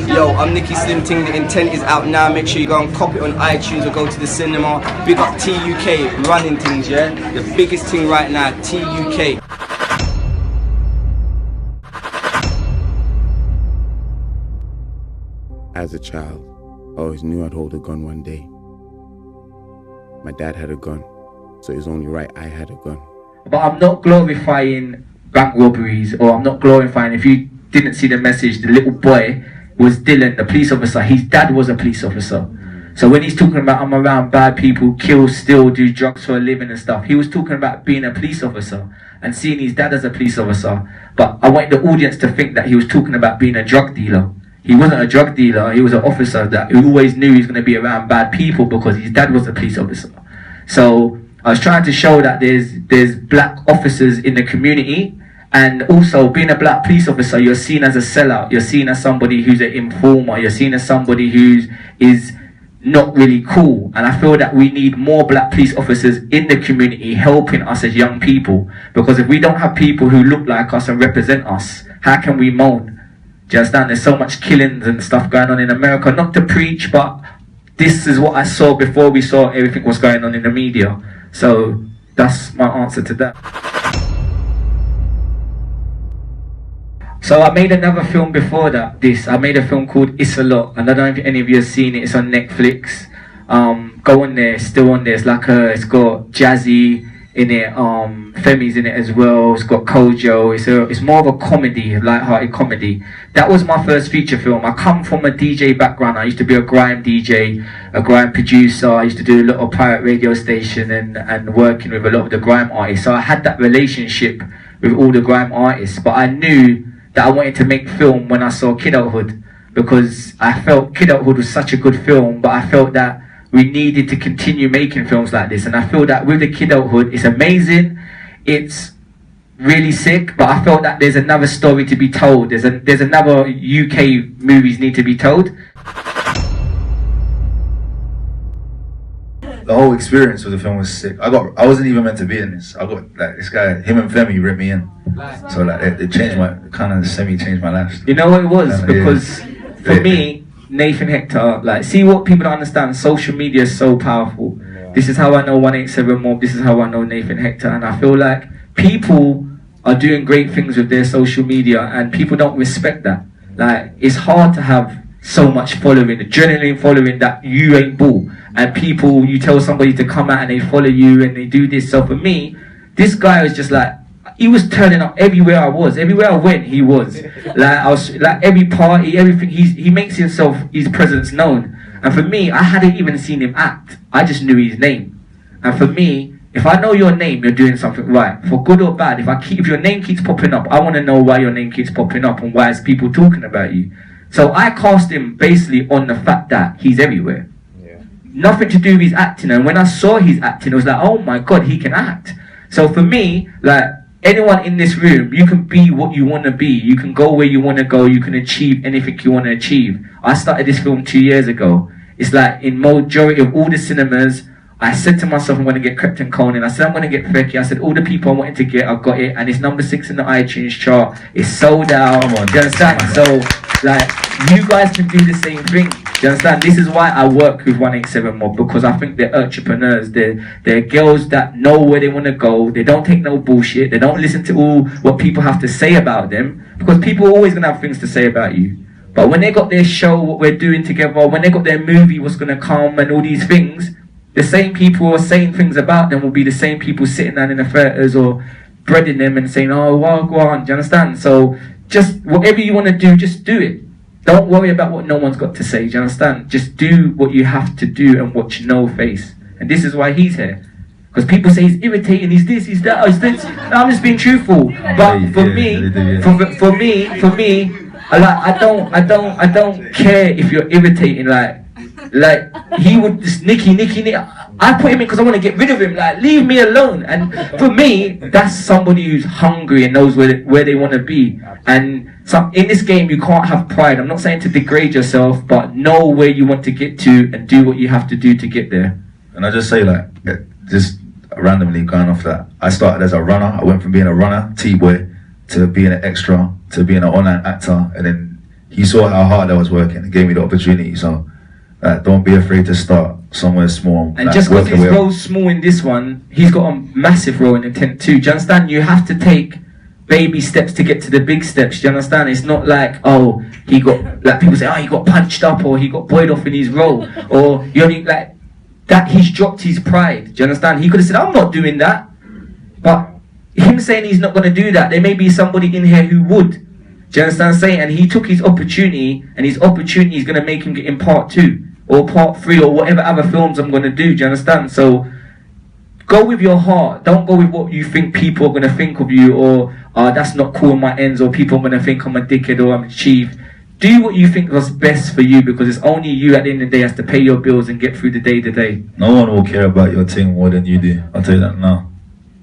Yo, I'm Nicky Slim Ting, The Intent is out now. Make sure you go and copy it on iTunes or go to the cinema. Big up TUK, running things, yeah? The biggest thing right now, TUK. As a child, I always knew I'd hold a gun one day. My dad had a gun, so it was only right I had a gun. But I'm not glorifying bank robberies, or I'm not glorifying, if you didn't see the message, the little boy was Dylan, the police officer. His dad was a police officer. So when he's talking about I'm around bad people, kill, steal, do drugs for a living and stuff, he was talking about being a police officer and seeing his dad as a police officer. But I wanted the audience to think that he was talking about being a drug dealer. He wasn't a drug dealer, he was an officer that who always knew he was going to be around bad people because his dad was a police officer. So I was trying to show that there's black officers in the community, and also being a black police officer, you're seen as a sellout, you're seen as somebody who's an informer, you're seen as somebody who is not really cool. And I feel that we need more black police officers in the community helping us as young people, because if we don't have people who look like us and represent us, how can we moan? Do you understand? There's so much killings and stuff going on in America. Not to preach, but this is what I saw before we saw everything was going on in the media. So that's my answer to that. So I made another film before that. I made a film called It's a Lot, and I don't know if any of you have seen it. It's on Netflix. Go on there, it's still on there. It's like it's got Jazzy in it, Femi's in it as well. It's got Kojo. It's more of a comedy, light-hearted comedy. That was my first feature film. I come from a DJ background. I used to be a grime DJ, a grime producer. I used to do a lot of pirate radio station and working with a lot of the grime artists. So I had that relationship with all the grime artists. But I knew that I wanted to make film when I saw Kidulthood, because I felt Kidulthood was such a good film, but I felt that we needed to continue making films like this. And I feel that with the Kidulthood, it's amazing, it's really sick, but I felt that there's another story to be told. There's another UK movies need to be told. The whole experience of the film was sick. I wasn't even meant to be in this. I got like this guy, him and Femi ripped me in. So like it changed changed my life. You know what it was? Because for me, Nathan Hector, like, see what people don't understand, social media is so powerful. This is how I know 187 Mob, this is how I know Nathan Hector, and I feel like people are doing great things with their social media and people don't respect that. Like, it's hard to have so much following, adrenaline following that you ain't bull, and people, you tell somebody to come out and they follow you and they do this. So for me, this guy was just like, he was turning up everywhere I was. Everywhere I went, he was. Like, I was like every party, everything. He makes himself, his presence known. And for me, I hadn't even seen him act. I just knew his name. And for me, if I know your name, you're doing something right. For good or bad, if your name keeps popping up, I want to know why your name keeps popping up and why is people talking about you. So I cast him basically on the fact that he's everywhere. Yeah. Nothing to do with his acting. And when I saw his acting, it was like, oh my God, he can act. So for me, like, anyone in this room, you can be what you want to be. You can go where you want to go. You can achieve anything you want to achieve. I started this film 2 years ago. It's like in majority of all the cinemas, I said to myself, I'm going to get Krypton Conan. I said, I'm going to get Fecky. I said, all the people I wanted to get, I got it. And it's number 6 in the iTunes chart. It's sold out. Do you understand? So, like, you guys can do the same thing. Do you understand? This is why I work with 187 Mob, because I think they're entrepreneurs. They're girls that know where they want to go. They don't take no bullshit. They don't listen to all what people have to say about them, because people are always going to have things to say about you. But when they got their show, what we're doing together, when they got their movie, what's going to come and all these things, the same people who are saying things about them will be the same people sitting down in the theatres or breading them and saying, oh, well, go on. Do you understand? So just whatever you want to do, just do it. Don't worry about what no one's got to say, do you understand? Just do what you have to do and watch no face. And this is why he's here. Because people say he's irritating, he's this, he's that, he's this. I'm just being truthful. But for me, I don't care if you're irritating, like he would just Nicky. I put him in because I want to get rid of him. Like, leave me alone. And for me, that's somebody who's hungry and knows where they want to be. And so in this game, you can't have pride. I'm not saying to degrade yourself, but know where you want to get to and do what you have to do to get there. And I just say, like, just randomly going off that, I started as a runner. I went from being a runner, T-boy, to being an extra, to being an online actor, and then he saw how hard I was working and gave me the opportunity. So don't be afraid to start somewhere small. And just because his role's small in this one, he's got a massive role in Intent 2. Do you understand? You have to take baby steps to get to the big steps. Do you understand? It's not like, oh, he got, like people say, oh, he got punched up or he got buoyed off in his role, or you only like that. He's dropped his pride. Do you understand? He could have said, I'm not doing that, but him saying he's not going to do that, there may be somebody in here who would. Do you understand what I'm saying? And he took his opportunity, and his opportunity is going to make him get in part 2 or part 3 or whatever other films I'm going to do. Do you understand? So go with your heart. Don't go with what you think people are going to think of you, or that's not cool on my ends, or people are going to think I'm a dickhead or I'm a chief. Do what you think was best for you, because it's only you at the end of the day has to pay your bills and get through the day to day. No one will care about your thing more than you do. I'll tell you that now.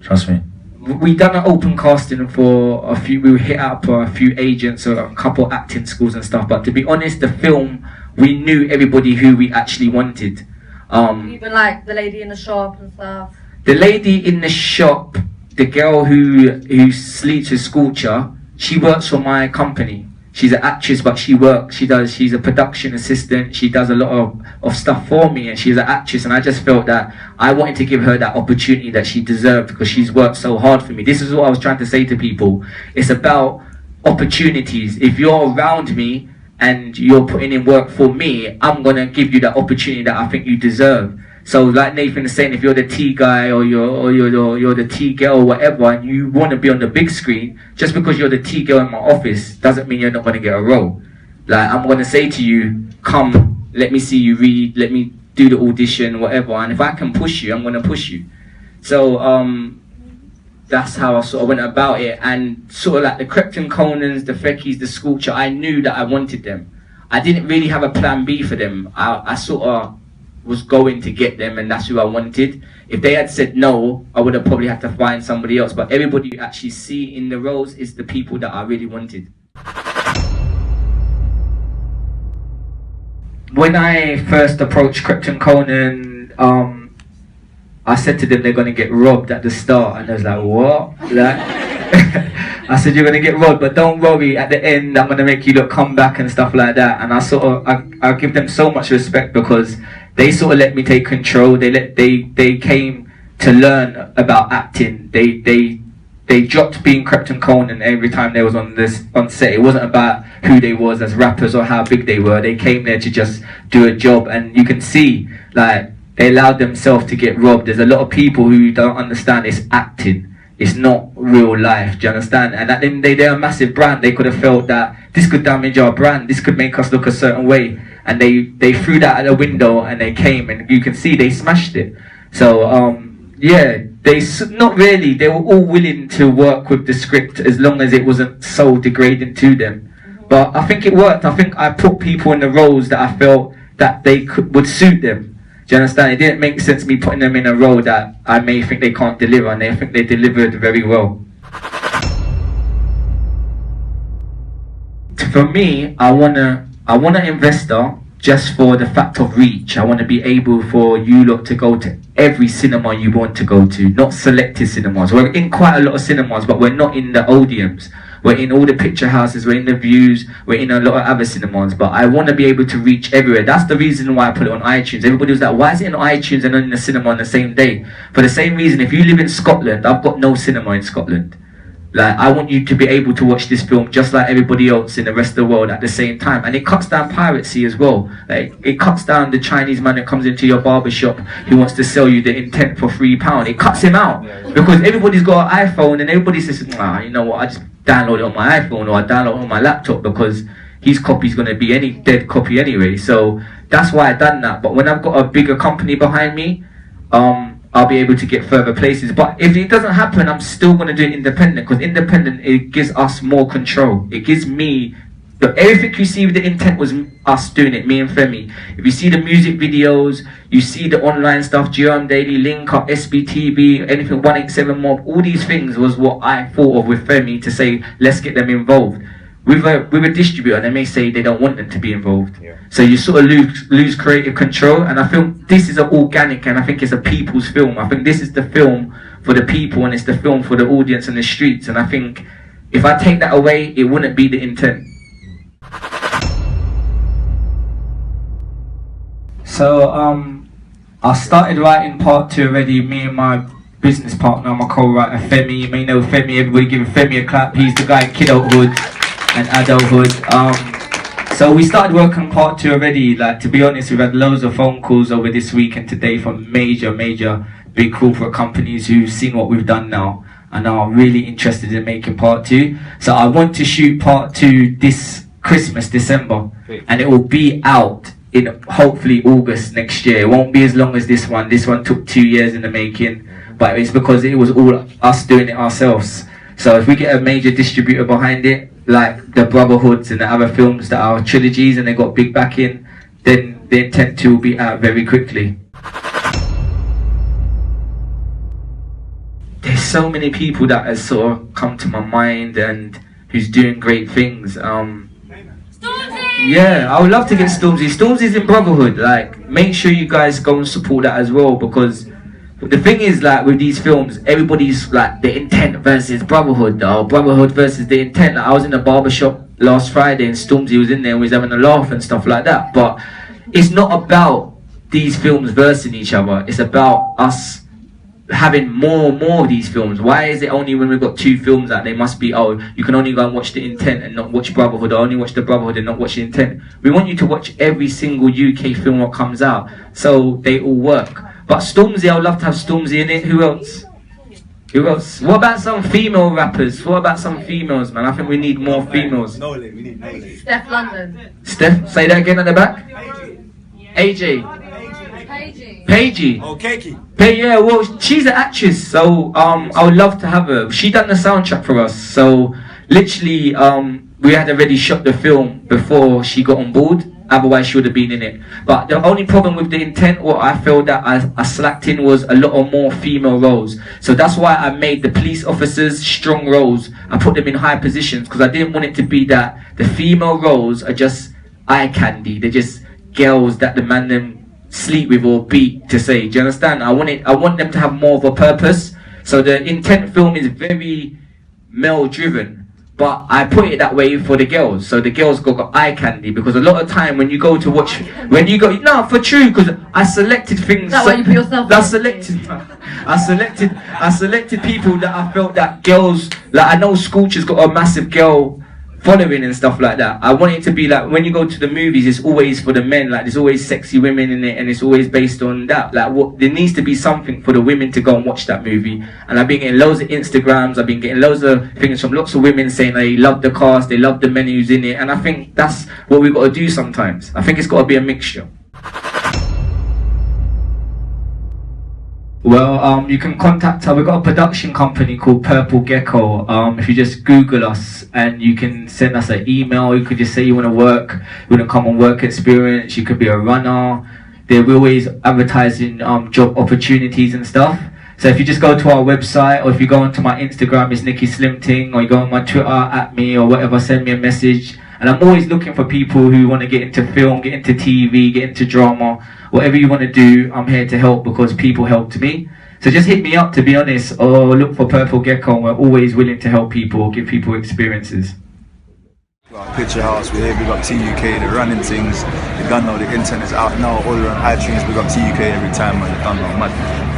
Trust me. We done an open casting for a few. We hit up a few agents or a couple acting schools and stuff. But to be honest, the film, we knew everybody who we actually wanted. Even like the lady in the shop and stuff. The lady in the shop, the girl who sleeps with Scorcher, she works for my company. She's an actress, but she's a production assistant. She does a lot of stuff for me, and she's an actress. And I just felt that I wanted to give her that opportunity that she deserved, because she's worked so hard for me. This is what I was trying to say to people. It's about opportunities. If you're around me and you're putting in work for me, I'm going to give you that opportunity that I think you deserve. So like Nathan is saying, if you're the T guy or you're the T girl or whatever, and you want to be on the big screen, just because you're the T girl in my office doesn't mean you're not going to get a role. Like, I'm going to say to you, come, let me see you read, let me do the audition, whatever, and if I can push you, I'm going to push you. So that's how I sort of went about it. And sort of like the Krypton Conans, the Fekis, the Scorcher, I knew that I wanted them. I didn't really have a plan B for them. I sort of was going to get them, and that's who I wanted. If they had said no, I would have probably had to find somebody else. But everybody you actually see in the roles is the people that I really wanted. When I first approached Krypton Conan, I said to them they're going to get robbed at the start, and I was like, what? Like, I said, you're going to get robbed, but don't worry, at the end I'm going to make you look come back and stuff like that. And I give them so much respect, because they sort of let me take control. They came to learn about acting. They dropped being Krypton Conan every time they was on set. It wasn't about who they was as rappers or how big they were. They came there to just do a job, and you can see like they allowed themselves to get robbed. There's a lot of people who don't understand it's acting. It's not real life. Do you understand? And at the end of the day, they're a massive brand. They could have felt that this could damage our brand. This could make us look a certain way. And they threw that out the window, and they came, and you can see they smashed it. So yeah, not really. They were all willing to work with the script as long as it wasn't so degrading to them. But I think it worked. I think I put people in the roles that I felt that would suit them. Do you understand? It didn't make sense me putting them in a role that I may think they can't deliver, and they think they delivered very well. For me, I want an investor just for the fact of reach. I want to be able for you lot to go to every cinema you want to go to, not selected cinemas. We're in quite a lot of cinemas, but we're not in the Odeons. We're in all the picture houses, we're in the Views, we're in a lot of other cinemas, but I want to be able to reach everywhere. That's the reason why I put it on iTunes. Everybody was like, why is it on iTunes and not in the cinema on the same day? For the same reason, if you live in Scotland, I've got no cinema in Scotland. Like, I want you to be able to watch this film just like everybody else in the rest of the world at the same time. And it cuts down piracy as well. Like, it cuts down the Chinese man that comes into your barber shop who wants to sell you the Intent for £3. It cuts him out. Because everybody's got an iPhone, and everybody says, you know what, I just download it on my iPhone, or I download it on my laptop, because his copy's going to be any dead copy anyway. So that's why I done that. But when I've got a bigger company behind me, I'll be able to get further places. But if it doesn't happen, I'm still going to do it independent, because independent, it gives us more control. It gives me, everything you see with the Intent was us doing it, me and Femi. If you see the music videos, you see the online stuff, GM Daily, Link Up, SBTV, anything, 187 Mob, all these things was what I thought of with Femi to say, let's get them involved. With a distributor, they may say they don't want them to be involved. Yeah. So you sort of lose creative control, and I feel this is an organic, and I think it's a people's film. I think this is the film for the people, and it's the film for the audience and the streets, and I think if I take that away, it wouldn't be the Intent. So I started writing part 2 already. Me and my business partner, my co-writer Femi. You may know Femi. Everybody give Femi a clap. He's the guy in kidulthood and adulthood. So we started working on part 2 already. Like, to be honest, we've had loads of phone calls over this week and today from major big corporate companies who've seen what we've done now and are really interested in making part 2. So I want to shoot part 2 this Christmas, December, and it will be out in hopefully August next year. It won't be as long as this one. This one took 2 years in the making, but it's because it was all us doing it ourselves. So if we get a major distributor behind it, like the Brotherhoods and the other films that are trilogies and they got big backing, then the intent to will be out very quickly. There's so many people that has sort of come to my mind and who's doing great things. Yeah, I would love to get Stormzy. Stormzy's in Brotherhood. Like, make sure you guys go and support that as well, because the thing is, like, with these films, everybody's like the intent versus Brotherhood, or Brotherhood versus the intent. Like, I was in a barbershop last Friday and Stormzy was in there and we was having a laugh and stuff like that. But it's not about these films versing each other. It's about us having more and more of these films. Why is it only when we've got 2 films that they must be, oh, you can only go and watch the intent and not watch Brotherhood, or only watch the Brotherhood and not watch the intent? We want you to watch every single UK film that comes out, so they all work. But Stormzy, I would love to have Stormzy in it. Who else? Who else? What about some female rappers? What about some females, man? I think we need more females. Steph London. Steph, say that again at the back. AJ. Paigey. Oh, Cakey. Yeah, well, she's an actress, so I would love to have her. She done the soundtrack for us, so literally we had already shot the film before she got on board. Otherwise she would have been in it. But the only problem with the intent, what I felt that I slacked in, was a lot of more female roles. So that's why I made the police officers strong roles. I put them in high positions because I didn't want it to be that the female roles are just eye candy. They're just girls that the man them sleep with or beat, to say. Do you understand? I want them to have more of a purpose. So the intent film is very male driven, but I put it that way for the girls, so the girls got eye candy, because a lot of time when you go to watch, no, for true, because I selected things. Is that why you put yourself I selected people that I felt that girls, like, I know Scorcher's got a massive girl following and stuff like that. I want it to be like, when you go to the movies, it's always for the men, like there's always sexy women in it and it's always based on that. Like, what there needs to be something for the women to go and watch that movie. And I've been getting loads of Instagrams, I've been getting loads of things from lots of women saying they love the cast, they love the men who's in it, and I think that's what we've got to do sometimes. I think it's got to be a mixture. Well, you can contact us. We've got a production company called Purple Gecko. If you just Google us, and you can send us an email. You could just say you want to work, you want to come on work experience. You could be a runner. They're always advertising job opportunities and stuff. So if you just go to our website, or if you go onto my Instagram, it's Nicky Slim Ting, or you go on my Twitter at me or whatever, send me a message. And I'm always looking for people who want to get into film, get into TV, get into drama. Whatever you want to do, I'm here to help, because people helped me. So just hit me up, to be honest, or look for Purple Gecko. We're always willing to help people, give people experiences. Picture House, we're here, we got TUK, the running things, the gun now, the intent is out now, all around iTunes, we got TUK every time, man, the gun now, mad.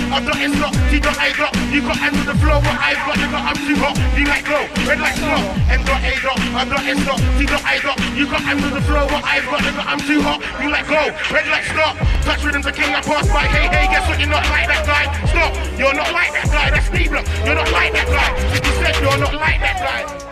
I'm not in lock, you got A block, you got hands on the floor, what I've got, you got I'm too hot, you like glow, red like slot, M got A block, I'm not in lock, you got A block, you got hands on the floor, what I've got, you got I'm too hot, you like glow, red like slot, touch rhythm's a king, I pass by, hey, guess what, you're not like that guy, stop, you're not like that guy, that's Steve Block, you're not like that guy, you said you're not like that guy.